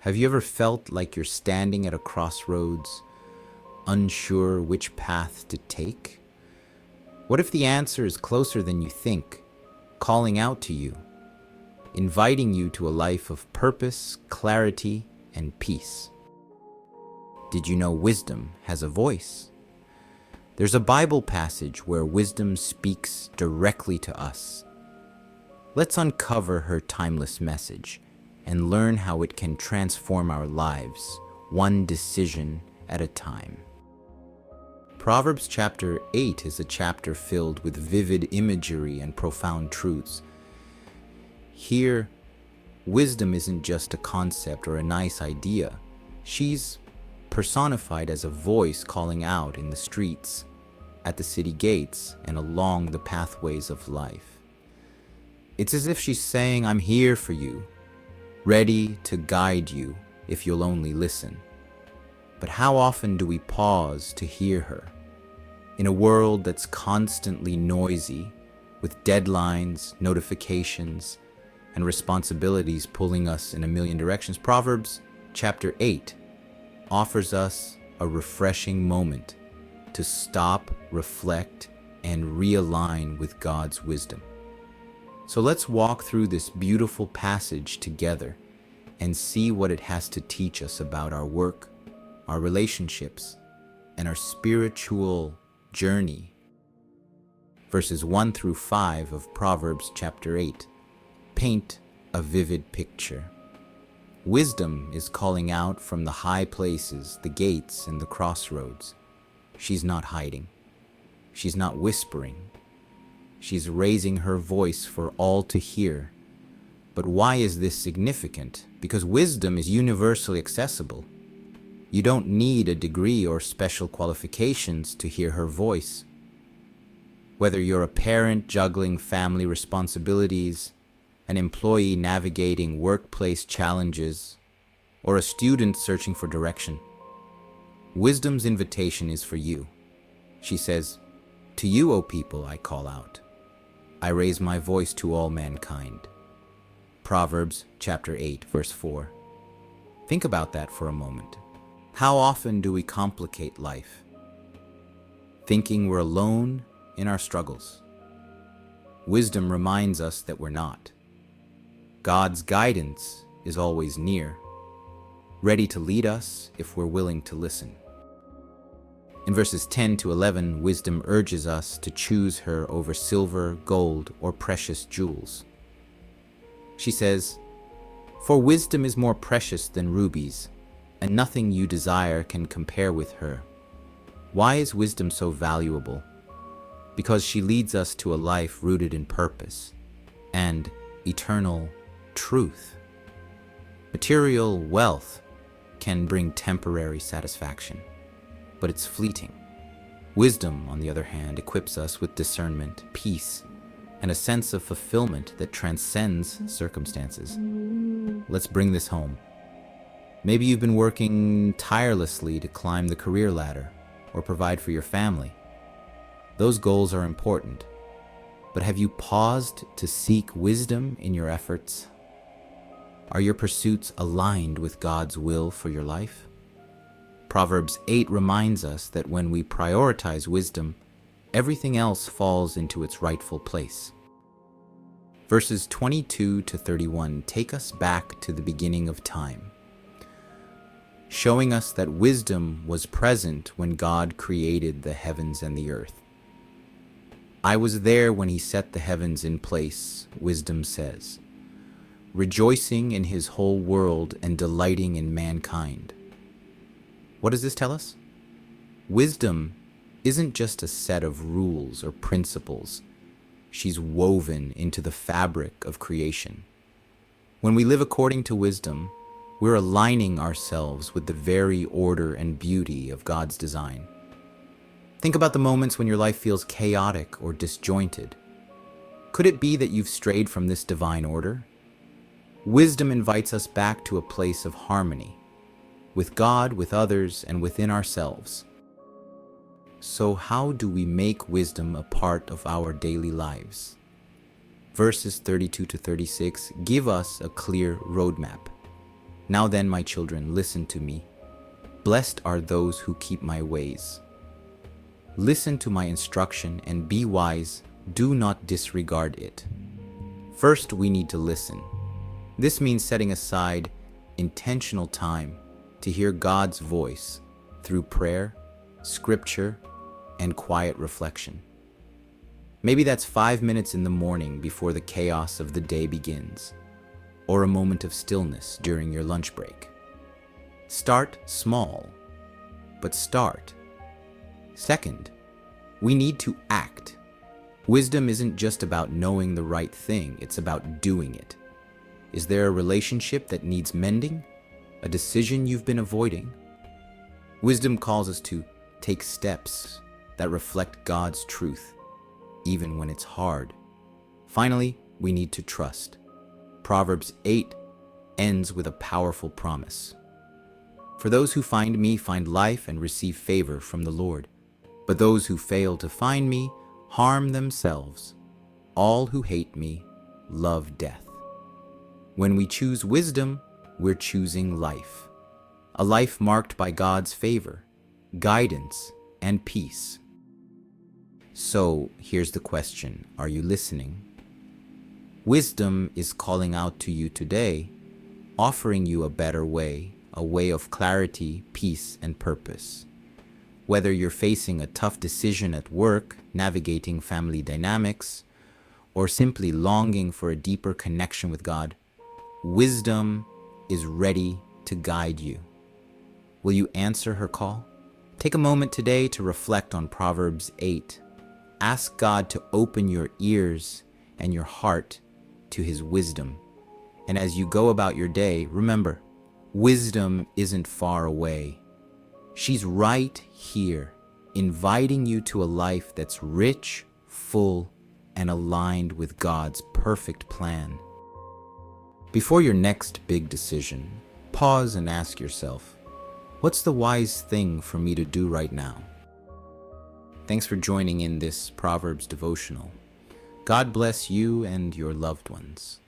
Have you ever felt like you're standing at a crossroads, unsure which path to take? What if the answer is closer than you think, calling out to you, inviting you to a life of purpose, clarity, and peace? Did you know wisdom has a voice? There's a Bible passage where wisdom speaks directly to us. Let's uncover her timeless message and learn how it can transform our lives, one decision at a time. Proverbs chapter 8 is a chapter filled with vivid imagery and profound truths. Here, wisdom isn't just a concept or a nice idea. She's personified as a voice calling out in the streets, at the city gates, and along the pathways of life. It's as if she's saying, "I'm here for you, ready to guide you if you'll only listen." But how often do we pause to hear her? In a world that's constantly noisy, with deadlines, notifications, and responsibilities pulling us in a million directions, Proverbs chapter 8 offers us a refreshing moment to stop, reflect, and realign with God's wisdom. So let's walk through this beautiful passage together and see what it has to teach us about our work, our relationships, and our spiritual journey. Verses 1 through 5 of Proverbs chapter 8 paint a vivid picture. Wisdom is calling out from the high places, the gates, and the crossroads. She's not hiding. She's not whispering. She's raising her voice for all to hear. But why is this significant? Because wisdom is universally accessible. You don't need a degree or special qualifications to hear her voice. Whether you're a parent juggling family responsibilities, an employee navigating workplace challenges, or a student searching for direction, wisdom's invitation is for you. She says, "To you, O people, I call out. I raise my voice to all mankind." Proverbs chapter 8, verse 4. Think about that for a moment. How often do we complicate life, thinking we're alone in our struggles? Wisdom reminds us that we're not. God's guidance is always near, ready to lead us if we're willing to listen. In verses 10 to 11, wisdom urges us to choose her over silver, gold, or precious jewels. She says, "For wisdom is more precious than rubies, and nothing you desire can compare with her." Why is wisdom so valuable? Because she leads us to a life rooted in purpose and eternal truth. Material wealth can bring temporary satisfaction, but it's fleeting. Wisdom, on the other hand, equips us with discernment, peace, and a sense of fulfillment that transcends circumstances. Let's bring this home. Maybe you've been working tirelessly to climb the career ladder or provide for your family. Those goals are important, but have you paused to seek wisdom in your efforts? Are your pursuits aligned with God's will for your life? Proverbs 8 reminds us that when we prioritize wisdom, everything else falls into its rightful place. Verses 22 to 31 take us back to the beginning of time, showing us that wisdom was present when God created the heavens and the earth. "I was there when he set the heavens in place," wisdom says, "rejoicing in his whole world and delighting in mankind." What does this tell us? Wisdom isn't just a set of rules or principles. She's woven into the fabric of creation. When we live according to wisdom, we're aligning ourselves with the very order and beauty of God's design. Think about the moments when your life feels chaotic or disjointed. Could it be that you've strayed from this divine order? Wisdom invites us back to a place of harmony, with God, with others, and within ourselves. So how do we make wisdom a part of our daily lives? Verses 32 to 36 give us a clear roadmap. Now then, my children, listen to me. Blessed are those who keep my ways. Listen to my instruction and be wise. Do not disregard it. First, we need to listen. This means setting aside intentional time to hear God's voice through prayer, scripture, and quiet reflection. Maybe that's 5 minutes in the morning before the chaos of the day begins, or a moment of stillness during your lunch break. Start small, but start. Second, we need to act. Wisdom isn't just about knowing the right thing, it's about doing it. Is there a relationship that needs mending? A decision you've been avoiding? Wisdom calls us to take steps that reflect God's truth, even when it's hard. Finally, we need to trust. Proverbs 8 ends with a powerful promise. For those who find me find life and receive favor from the Lord. But those who fail to find me harm themselves. All who hate me love death. When we choose wisdom, we're choosing life. A life marked by God's favor, guidance, and peace. So here's the question. Are you listening? Wisdom is calling out to you today, offering you a better way, a way of clarity, peace, and purpose. Whether you're facing a tough decision at work, navigating family dynamics, or simply longing for a deeper connection with God, wisdom is ready to guide you. Will you answer her call? Take a moment today to reflect on Proverbs 8. Ask God to open your ears and your heart to His wisdom. And as you go about your day, remember, wisdom isn't far away. She's right here, inviting you to a life that's rich, full, and aligned with God's perfect plan. Before your next big decision, pause and ask yourself, what's the wise thing for me to do right now? Thanks for joining in this Proverbs devotional. God bless you and your loved ones.